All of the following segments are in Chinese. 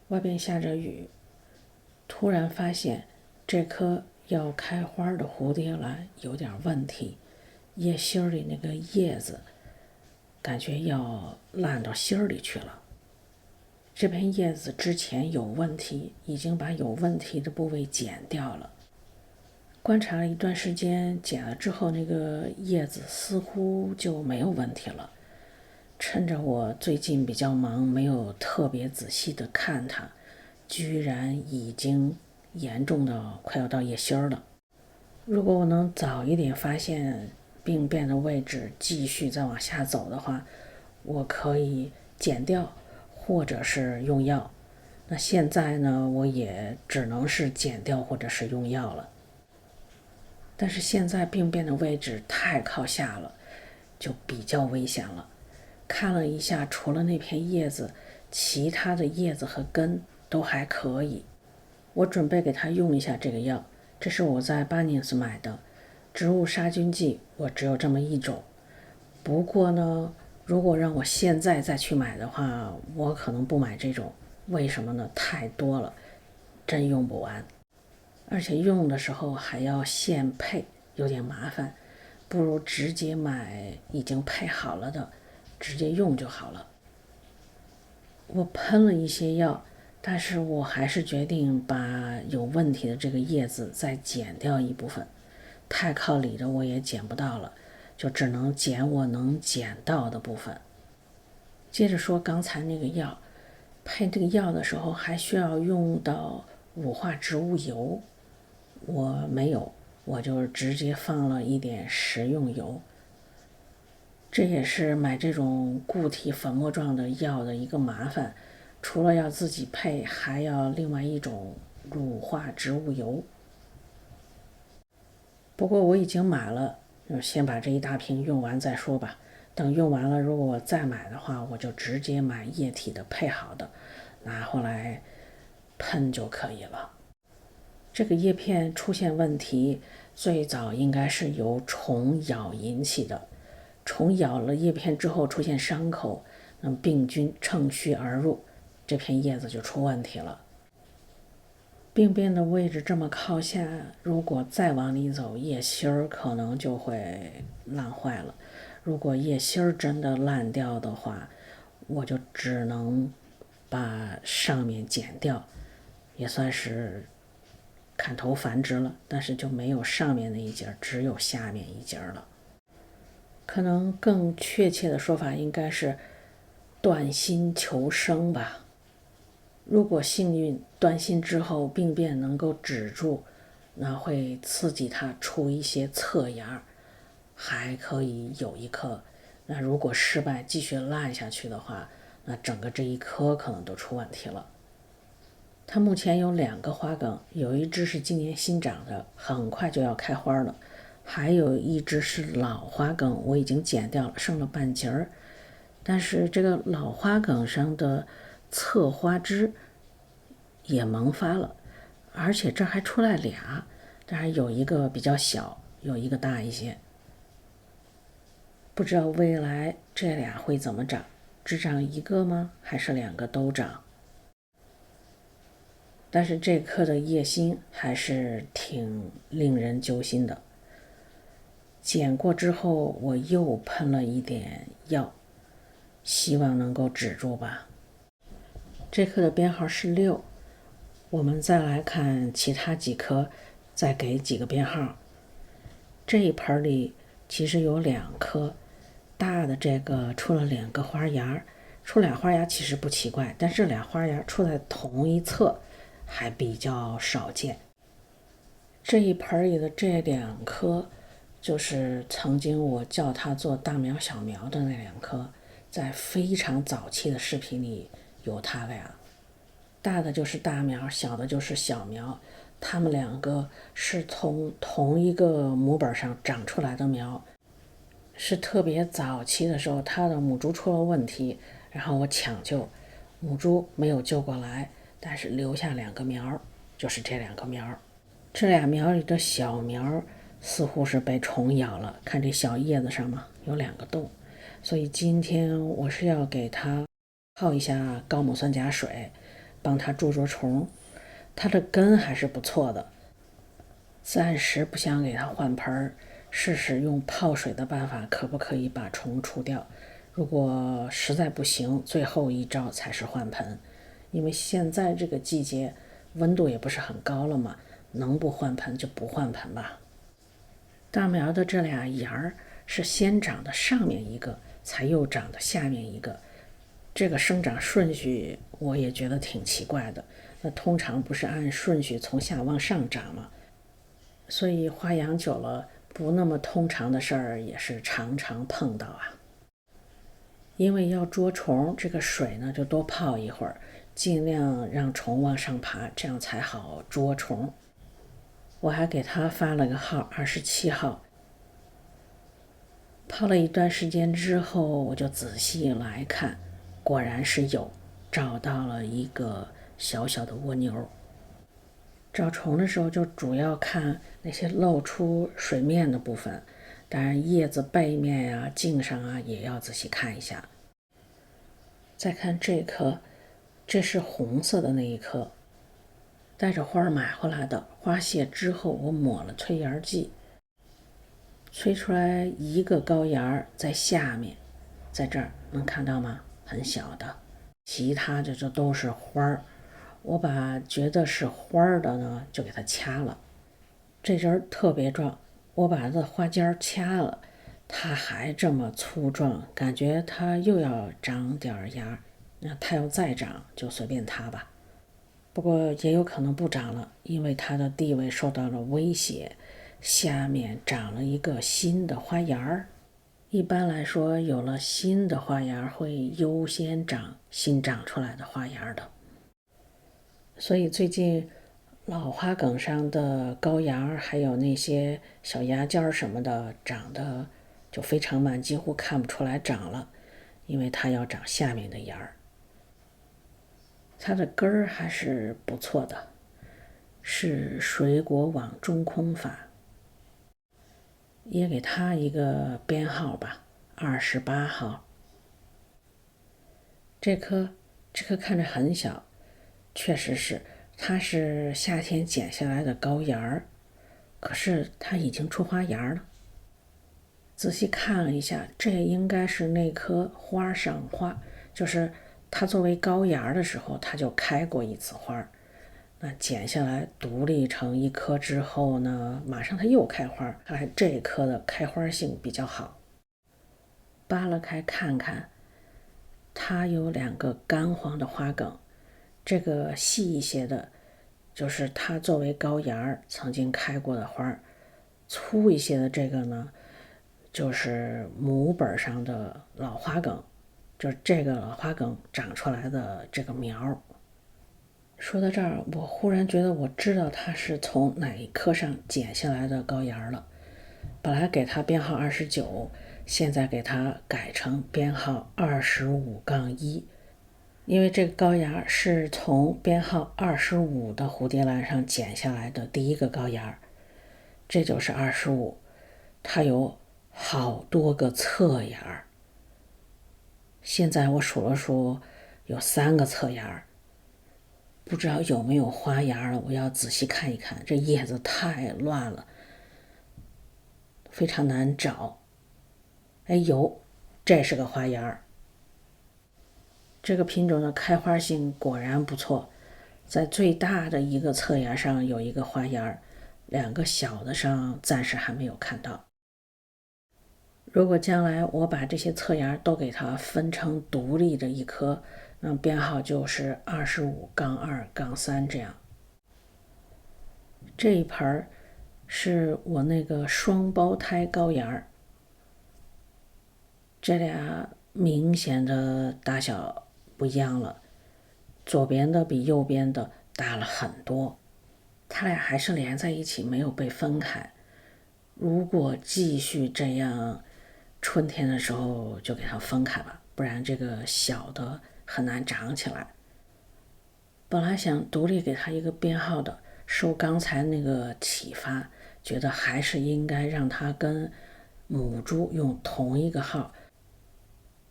外边下着雨，突然发现这棵要开花的蝴蝶兰有点问题，叶心里那个叶子感觉要烂到心里去了。这片叶子之前有问题，已经把有问题的部位剪掉了。观察了一段时间，剪了之后那个叶子似乎就没有问题了。趁着我最近比较忙，没有特别仔细的看它，居然已经严重到快要到叶心了。如果我能早一点发现病变的位置，继续再往下走的话，我可以剪掉或者是用药。那现在呢，我也只能是剪掉或者是用药了。但是现在病变的位置太靠下了，就比较危险了。看了一下，除了那片叶子，其他的叶子和根都还可以。我准备给它用一下这个药，这是我在巴宁斯买的植物杀菌剂，我只有这么一种。不过呢，如果让我现在再去买的话，我可能不买这种。为什么呢？太多了，真用不完。而且用的时候还要现配，有点麻烦，不如直接买已经配好了的，直接用就好了。我喷了一些药，但是我还是决定把有问题的这个叶子再剪掉一部分，太靠里的我也剪不到了，就只能剪我能剪到的部分。接着说刚才那个药，配这个药的时候还需要用到五化植物油，我没有，我就直接放了一点食用油。这也是买这种固体粉末状的药的一个麻烦，除了要自己配，还要另外一种乳化植物油。不过我已经买了，先把这一大瓶用完再说吧。等用完了，如果我再买的话，我就直接买液体的配好的，拿回来喷就可以了。这个叶片出现问题，最早应该是由虫咬引起的。虫咬了叶片之后出现伤口，那么病菌乘虚而入，这片叶子就出问题了。病变的位置这么靠下，如果再往里走，叶心儿可能就会烂坏了。如果叶心儿真的烂掉的话，我就只能把上面剪掉，也算是砍头繁殖了，但是就没有上面那一节，只有下面一节了。可能更确切的说法应该是断心求生吧。如果幸运断心之后病变能够止住，那会刺激它出一些侧芽，还可以有一颗。那如果失败继续烂下去的话，那整个这一棵可能都出问题了。它目前有2个花梗，有一只是今年新长的，很快就要开花了，还有一只是老花梗，我已经剪掉了，剩了半截儿。但是这个老花梗上的侧花枝也萌发了，而且这还出来俩，但是有一个比较小，有一个大一些。不知道未来这俩会怎么长，只长一个吗？还是2个都长？但是这棵的叶心还是挺令人揪心的。剪过之后，我又喷了一点药，希望能够止住吧。这棵的编号是6，我们再来看其他几棵，再给几个编号。这一盆里其实有2棵，大的这个出了2个花芽，出俩花芽其实不奇怪，但是俩花芽出在同一侧还比较少见。这一盆里的这2棵，就是曾经我叫它做大苗小苗的那2棵，在非常早期的视频里有它俩。大的就是大苗，小的就是小苗，它们2个是从同一个母本上长出来的苗，是特别早期的时候，它的母猪出了问题，然后我抢救，母猪没有救过来，但是留下2个苗，就是这2个苗。这俩苗里的小苗似乎是被虫咬了，看这小叶子上嘛有2个洞，所以今天我是要给它泡一下高锰酸钾水，帮它捉虫。它的根还是不错的，暂时不想给它换盆，试试用泡水的办法可不可以把虫除掉。如果实在不行，最后一招才是换盆。因为现在这个季节温度也不是很高了嘛，能不换盆就不换盆吧。大苗的这俩芽儿是先长的上面一个，才又长的下面一个，这个生长顺序我也觉得挺奇怪的。那通常不是按顺序从下往上长吗？所以花养久了，不那么通常的事儿也是常常碰到啊。因为要捉虫，这个水呢就多泡一会儿，尽量让虫往上爬，这样才好捉虫。我还给他发了个号，27号。泡了一段时间之后，我就仔细来看，果然是找到了一个小小的蜗牛。找虫的时候就主要看那些露出水面的部分，当然叶子背面呀、茎上啊也要仔细看一下。再看这颗，这是红色的那一颗，带着花买回来的，花谢之后我抹了催芽剂，催出来一个高芽在下面，在这儿能看到吗？很小的，其他的这都是花儿。我把觉得是花儿的呢，就给它掐了。这针特别壮，我把它的花尖掐了，它还这么粗壮，感觉它又要长点芽。那它要再长，就随便它吧。不过也有可能不长了，因为它的地位受到了威胁，下面长了一个新的花芽儿。一般来说，有了新的花芽会优先长新长出来的花芽的。所以最近老花梗上的高芽还有那些小芽尖什么的长得就非常慢，几乎看不出来长了，因为它要长下面的芽儿。它的根儿还是不错的，是水果往中空法。也给它一个编号吧，28号。这颗看着很小，确实是，它是夏天剪下来的高芽儿，可是它已经出花芽了。仔细看了一下，这应该是那颗花上花，就是它作为高芽的时候，它就开过一次花。那剪下来独立成一颗之后呢，马上它又开花，看来这一颗的开花性比较好。扒拉开看看，它有2个干黄的花梗，这个细一些的，就是它作为高芽曾经开过的花，粗一些的这个呢，就是母本上的老花梗，就是这个老花梗长出来的这个苗。说到这儿，我忽然觉得我知道它是从哪一棵上剪下来的高芽了。本来给它编号29，现在给它改成编号25-1，因为这个高芽是从编号25的蝴蝶兰上剪下来的第一个高芽，这就是25，它有好多个侧芽。现在我数了数，有3个侧芽。不知道有没有花芽了，我要仔细看一看，这叶子太乱了，非常难找。哎，有，这是个花芽。这个品种的开花性果然不错，在最大的一个侧芽上有一个花芽，2个小的上暂时还没有看到。如果将来我把这些侧芽都给它分成独立的一颗，那编号就是25-2-3这样。这一盆是我那个双胞胎高芽，这俩明显的大小不一样了，左边的比右边的大了很多，它俩还是连在一起，没有被分开。如果继续这样，春天的时候就给它分开吧，不然这个小的很难长起来。本来想独立给它一个编号的，受刚才那个启发，觉得还是应该让它跟母猪用同一个号。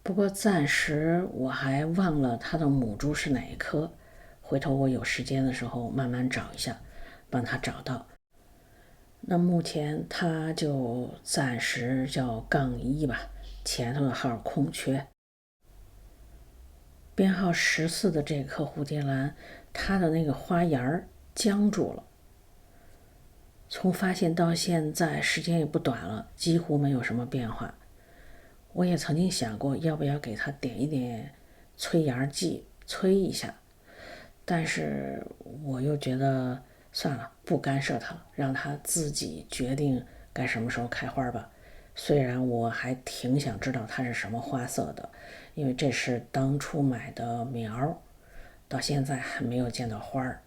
不过暂时我还忘了它的母猪是哪一颗，回回头我有时间的时候慢慢找一下，帮他找到。那目前它就暂时叫杠1吧，前头的号空缺。编号14的这颗蝴蝶兰，它的那个花芽僵住了。从发现到现在时间也不短了，几乎没有什么变化。我也曾经想过要不要给它点一点催芽剂，催一下，但是我又觉得算了，不干涉它，让它自己决定该什么时候开花吧。虽然我还挺想知道它是什么花色的，因为这是当初买的苗，到现在还没有见到花儿。